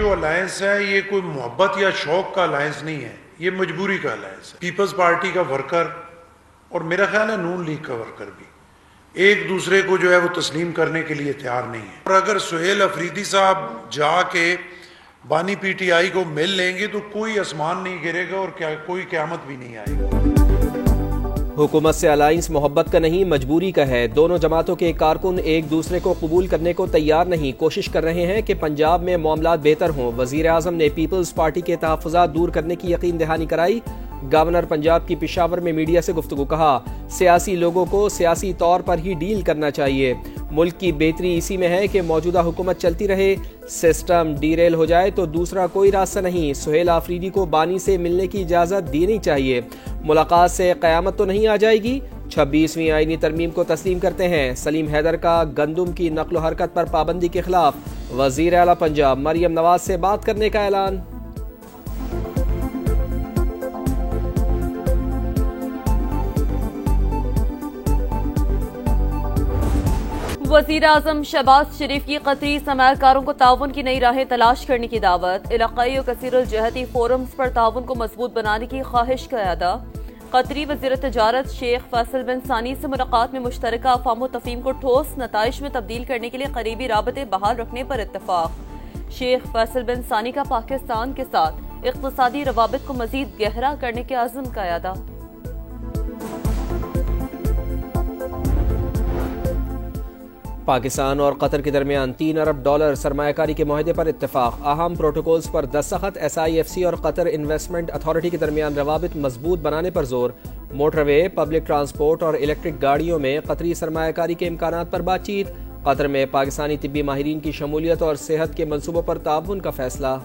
जो अलायंस है ये कोई मोहब्बत या शौक का अलायंस नहीं है, ये मजबूरी का अलायंस है। पीपल्स पार्टी का वर्कर और मेरा ख्याल है नून लीग का वर्कर भी एक दूसरे को जो है वो तस्लीम करने के लिए तैयार नहीं है। और अगर सुहेल अफरीदी साहब जाके बानी पीटीआई को मिल लेंगे तो कोई आसमान नहीं गिरेगा और कोई क़यामत भी नहीं आएगी। हुकूमत से अलायंस मोहब्बत का नहीं मजबूरी का है। दोनों जमातों के कारकुन एक दूसरे को कबूल करने को तैयार नहीं, कोशिश कर रहे हैं कि पंजाब में मामलात बेहतर हों। वजीर आज़म ने पीपल्स पार्टी के तहफ़्फ़ुज़ात दूर करने की यकीन दहानी कराई। गवर्नर पंजाब की पेशावर में मीडिया से गुफ्तगू, कहा सियासी लोगों को सियासी तौर पर ही डील करना चाहिए। मुल्क की बेहतरी इसी में है कि मौजूदा हुकूमत चलती रहे, सिस्टम डीरेल हो जाए तो दूसरा कोई रास्ता नहीं। सुहेल आफरीदी को बानी से मिलने की इजाज़त देनी चाहिए। मुलाकात से क़यामत तो नहीं आ जाएगी। 26वीं आईनी तरमीम को तस्लीम करते हैं। सलीम हैदर का गंदुम की नकलो हरकत पर पाबंदी के खिलाफ वज़ीर आला पंजाब मरियम नवाज से बात करने का ऐलान। वज़ीर आज़म शहबाज शरीफ की कतरी सरमायाकारों को ताउन की नई राहें तलाश करने की दावत। इलाकाई और कसीरुल जहती फोरम्स पर ताउन को मजबूत बनाने की ख्वाहिश का अदा। कतरी वज़ीर तजारत शेख फैसल बिन सानी से मुलाकात में मुश्तरका अफ़ाम तफ़हीम को ठोस नताइज में तब्दील करने के लिए करीबी राबते बहाल रखने पर इत्तफाक। शेख फैसल बिन सानी का पाकिस्तान के साथ इक़्तिसादी रवाबित को मज़ीद गहरा करने के आज़म का अदा। पाकिस्तान और कतर के दरमियान $3 अरब सरमायाकारी के मुआहदे पर इत्तफाक। अहम प्रोटोकॉल्स पर दस्तखत। SIFC और कतर इन्वेस्टमेंट अथॉरिटी के दरमियान रवाबित मजबूत बनाने पर जोर। मोटरवे, पब्लिक ट्रांसपोर्ट और इलेक्ट्रिक गाड़ियों में कतरी सरमायाकारी के इम्कानात पर बातचीत। कतर में पाकिस्तानी तिब्बी माहिरीन की शमूलियत और सेहत के मनसूबों पर ताउन का फैसला।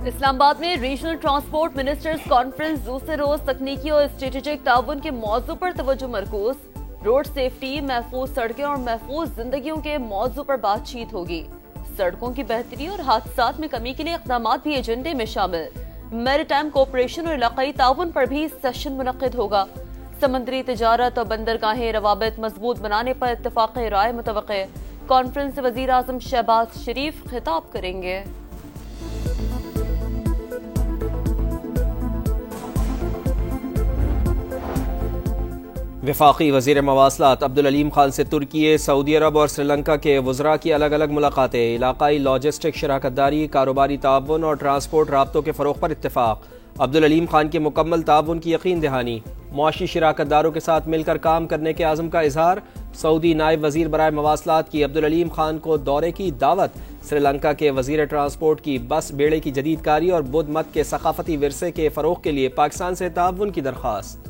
इस्लामाबाद में रीजनल ट्रांसपोर्ट मिनिस्टर्स कॉन्फ्रेंस दूसरे रोज तकनीकी और स्ट्रेटेजिक ताउन के मौजू पर तवज्जो मरकूज। रोड सेफ्टी, महफूज सड़कें और महफूज जिंदगियों के मौजू पर बातचीत होगी। सड़कों की बेहतरी और हादसात में कमी के लिए इक़दाम भी एजेंडे में शामिल। मैरीटाइम कोऑपरेशन और इलाकाई ताउन पर भी सेशन मुनक्किद होगा। समंदरी तिजारत और बंदरगाहें रवाबित मजबूत बनाने पर इत्तफाक़ राय मुतवक्के। कॉन्फ्रेंस से वज़ीर आज़म शहबाज शरीफ खिताब करेंगे। वफाकी वज़ीर मवासलात अब्दुल अलीम खान से तुर्की, सऊदी अरब और श्रीलंका के वज़रा की अलग अलग मुलाकातें। इलाकाई लॉजिस्टिक शराकतदारी, कारोबारी ताउन और ट्रांसपोर्ट राब्तों के फ़रोग़ पर इत्तफाक। अब्दुल अलीम खान की मुकम्मल ताउन की यकीन दहानी। मुआशी शराकतदारों के साथ मिलकर काम करने के आज़म का इजहार। सऊदी नायब वज़ीर बराए मवासलात की अब्दुल अलीम खान को दौरे की दावत। श्रीलंका के वज़ीर ट्रांसपोर्ट की बस बेड़े की जदीदकारी और बुद्ध मत के सकाफती विरसे के फ़रोग़ के लिए पाकिस्तान से ताउन की दरख्वास्त।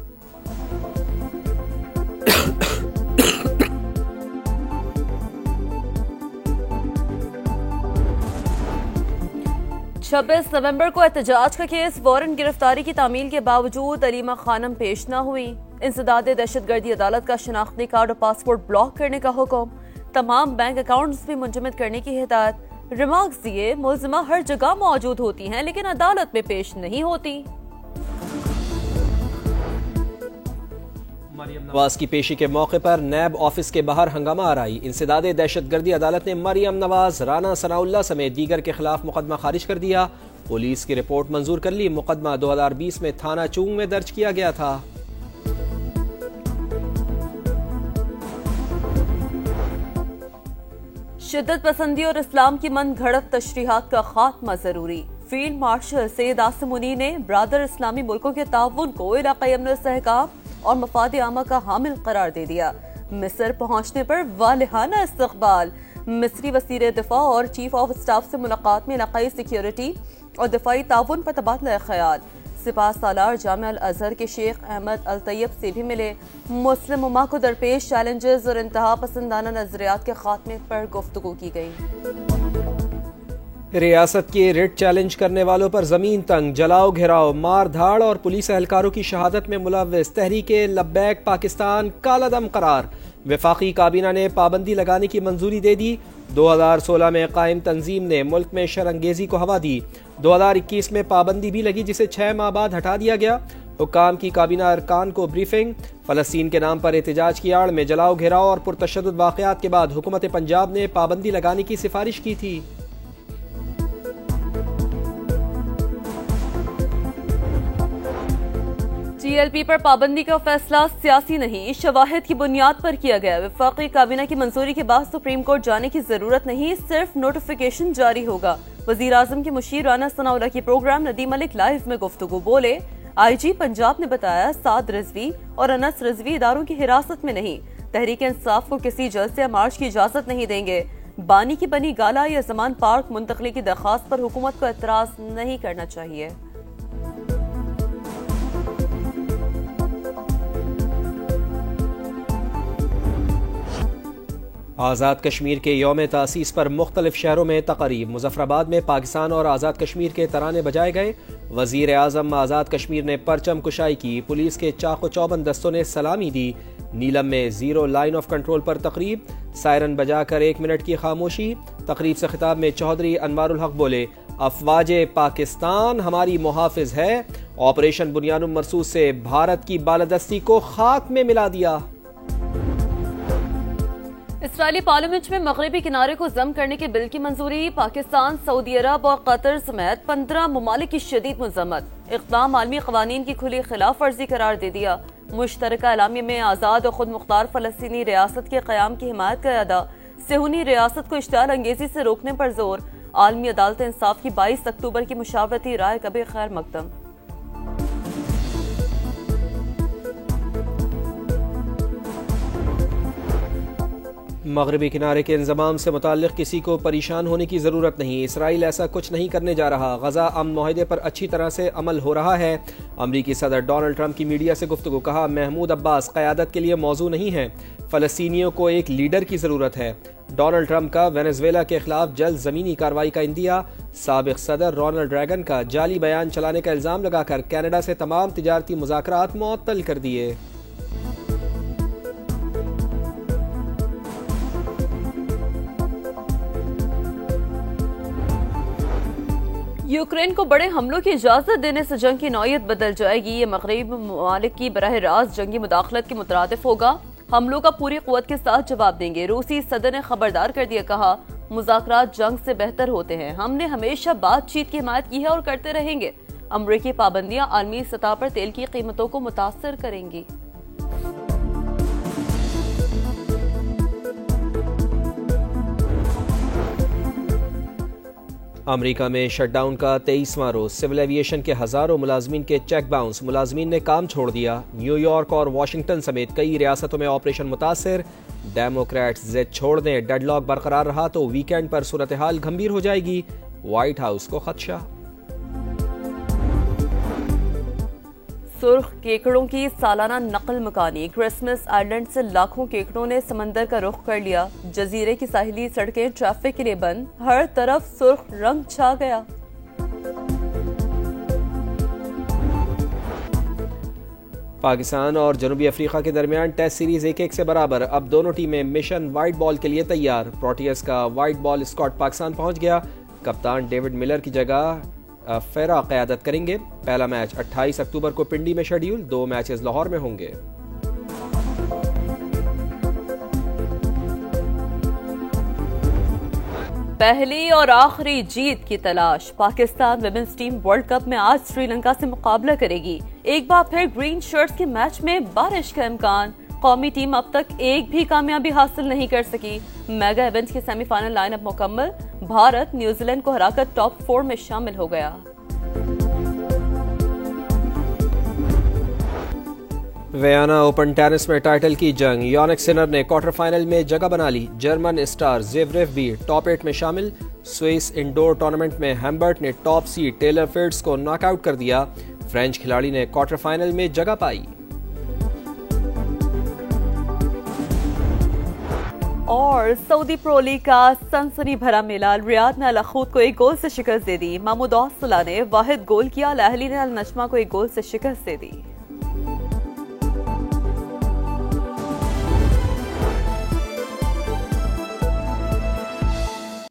26 नवंबर को एहतजाज का केस वारंट गिरफ्तारी की तामील के बावजूद अलीमा खानम पेश न हुई। इंसदाद दहशतगर्दी अदालत का शनाख्ती कार्ड और पासपोर्ट ब्लॉक करने का हुक्म। तमाम बैंक अकाउंट्स भी मुंजमद करने की हिदायत। रिमार्क्स दिए, मुलजिमा हर जगह मौजूद होती हैं लेकिन अदालत में पेश नहीं होती। मरियम नवाज की पेशी के मौके पर नैब ऑफिस के बाहर हंगामा आराई। इंसदाद दहशतगर्दी अदालत ने मरियम नवाज, राना सनाउल्लाह समेत दीगर के खिलाफ मुकदमा खारिज कर दिया। पुलिस की रिपोर्ट मंजूर कर ली। मुकदमा 2020 में थाना चूंग में दर्ज किया गया था। शिद्दत पसंदी और इस्लाम की मन घड़त तशरीहात का खात्मा जरूरी। फील्ड मार्शल सैयद आसिम मुनी ने ब्रादर इस्लामी मुल्कों के ताउन को इलाकाई अमन सहकाम और मफाद आमा का हामिल करार दे दिया। मिस्र पहुंचने पर वालिहाना इस्तकबाल। मिस्री वज़ीर दिफा और चीफ ऑफ स्टाफ से मुलाकात में इलाकाई सिक्योरिटी और दिफाई ताउन पर तबादला ख्याल। सिपाह सालार जामिया अल अजहर के शेख अहमद अल तैयब से भी मिले। मुस्लिम उम्मा को दरपेश चैलेंजेस और इंतहा पसंदाना नजरियात के खात्मे पर गुफ्तगू की गई। रियासत के रिट चैलेंज करने वालों पर जमीन तंग, जलाओ घेराव, मार धाड़ और पुलिस एहलकारों की शहादत में मुलव्वस तहरीके लब्बैक पाकिस्तान कालादम करार। वफाकी काबीना ने पाबंदी लगाने की मंजूरी दे दी। 2016 में कायम तंजीम ने मुल्क में शरंगेजी को हवा दी। 2021 में पाबंदी भी लगी जिसे 6 माह बाद हटा दिया गया। हुक्काम की काबीना अरकान को ब्रीफिंग। फलस्तीन के नाम पर एहतजाज की आड़ में जलाओ, घेराव और पुरतशद्दुद वाक़यात के बाद हुकूमत पंजाब ने पाबंदी लगाने की सिफारिश की थी। TLP पर पाबंदी का फैसला सियासी नहीं, शवाहिद की बुनियाद पर किया गया। वफाकी काबीना की मंजूरी के बाद सुप्रीम कोर्ट जाने की जरूरत नहीं, सिर्फ नोटिफिकेशन जारी होगा। वजीर आजम के मुशीर राना सनाउल्लाह की प्रोग्राम नदीम मलिक लाइव में गुफ्तगू। बोले, IG पंजाब ने बताया साद रिजवी और अनस रिजवी इदारों की हिरासत में नहीं, तहरीक इंसाफ को किसी जलसे या मार्च की इजाजत नहीं देंगे। बानी की बनी गाला या जमान पार्क मुंतकली की दरखास्त पर हुकूमत को एतराज नहीं करना चाहिए। आज़ाद कश्मीर के यौम तासीस पर मुख्तलिफ शहरों में तक़रीब। मुजफ्फराबाद में पाकिस्तान और आज़ाद कश्मीर के तराने बजाए गए। वज़ीर आज़म आज़ाद कश्मीर ने परचम कुशाई की। पुलिस के चाको चौबंद दस्तों ने सलामी दी। नीलम में ज़ीरो लाइन ऑफ कंट्रोल पर तक़रीब। सायरन बजाकर 1 मिनट की खामोशी। तक़रीब से खिताब में चौधरी अनवारुल हक बोले, अफवाज पाकिस्तान हमारी मुहाफिज है। ऑपरेशन बुनियानुल मरसूस से भारत की बालादस्ती को खाक में मिला दिया। इसराइली पार्लियामेंट में मगरबी किनारे को जम करने के बिल की मंजूरी। पाकिस्तान, सऊदी अरब और कतर समेत 15 ममालिक की शदीद मजम्मत। इक़दाम आलमी क़वानीन की खुली खिलाफ वर्जी करार दे दिया। मुश्तरका एलामिया में आज़ाद और खुद मुख्तार फ़लस्तीनी रियासत के क़याम की हिमायत का अदा। सेहूनी रियासत को इश्तिआल अंगेजी से रोकने पर जोर। आलमी अदालत इंसाफ की 22 अक्टूबर की मुशावरती राय कभी खैर मकदम। मगरबी किनारे के इंजमाम से मुताल्लिक़ किसी को परेशान होने की ज़रूरत नहीं। इसराइल ऐसा कुछ नहीं करने जा रहा। गजा अमन मुआहदे पर अच्छी तरह से अमल हो रहा है। अमरीकी सदर डोनाल्ड ट्रंप की मीडिया से गुफ्तगू। कहा, महमूद अब्बास क़यादत के लिए मौजू नहीं है, फ़लस्तीनियों को एक लीडर की ज़रूरत है। डोनाल्ड ट्रंप का वेनेजुएला के खिलाफ जल्द ज़मीनी कार्रवाई का इंदिया। साबिक़ सदर रोनाल्ड रैगन का जाली बयान चलाने का इल्ज़ाम लगाकर कनाडा से तमाम तिजारती मुज़ाकरात मुअत्तल कर दिए। यूक्रेन को बड़े हमलों की इजाजत देने से जंग की नौयत बदल जाएगी। ये मगरबी ममालिक की बराह रास्त जंगी मुदाखलत के मुतरादिफ होगा। हमलों का पूरी कुव्वत के साथ जवाब देंगे। रूसी सदर ने खबरदार कर दिया। कहा, मुज़ाकरात जंग से बेहतर होते हैं। हमने हमेशा बातचीत की हिमायत की है और करते रहेंगे। अमरीकी पाबंदियां आलमी सतह पर तेल की कीमतों को मुतासर करेंगी। अमेरिका में शटडाउन का 23वां रोज। सिविल एविएशन के हजारों मुलाजमीन के चेक बाउंस। मुलाजमीन ने काम छोड़ दिया। न्यूयॉर्क और वाशिंगटन समेत कई रियासतों में ऑपरेशन मुतासर। डेमोक्रेट्स जिद छोड़ दें, डेडलॉक बरकरार रहा तो वीकेंड पर सूरत हाल गंभीर हो जाएगी। व्हाइट हाउस को खदशा। सुर्ख केकड़ों की सालाना नकल मकानी। क्रिसमस आइलैंड से लाखों केकड़ों ने समंदर का रुख कर लिया। जजीरे की साहिली सड़कें ट्रैफिक के लिए बंद। हर तरफ सुर्ख रंग छा गया। पाकिस्तान और जनूबी अफ्रीका के दरमियान टेस्ट सीरीज 1-1 से बराबर। अब दोनों टीमें मिशन वाइट बॉल के लिए तैयार। प्रोटियस का वाइट बॉल स्क्वाड पाकिस्तान पहुंच गया। कप्तान डेविड मिलर की जगह फेरा क़यादत करेंगे। पहला मैच 28 अक्टूबर को पिंडी में शेड्यूल। 2 मैचेस लाहौर में होंगे। पहली और आखिरी जीत की तलाश। Pakistan women's team world cup में आज श्रीलंका से मुकाबला करेगी। एक बार फिर ग्रीन शर्ट्स के मैच में बारिश का इम्कान। कौमी टीम अब तक एक भी कामयाबी हासिल नहीं कर सकी। मेगा इवेंट की सेमीफाइनल लाइनअप मुकम्मल। भारत न्यूजीलैंड को हराकर टॉप 4 में शामिल हो गया। वियना ओपन टेनिस में टाइटल की जंग। यानिक सिनर ने क्वार्टर फाइनल में जगह बना ली। जर्मन स्टार ज़ेवरेव भी टॉप 8 में शामिल। स्विस इंडोर टूर्नामेंट में हैम्बर्ट ने टॉप सीड टेलर फिट्ज को नॉकआउट कर दिया। फ्रेंच खिलाड़ी ने क्वार्टर फाइनल में जगह पाई। और सऊदी प्रो लीग का सनसनी भरा मेला। रियाद ने अल अखूद को 1 गोल से शिकस्त दे दी। महमूद सलाह ने वाहिद गोल किया। अल अहली ने अल नजमा को 1 गोल से शिकस्त दे दी।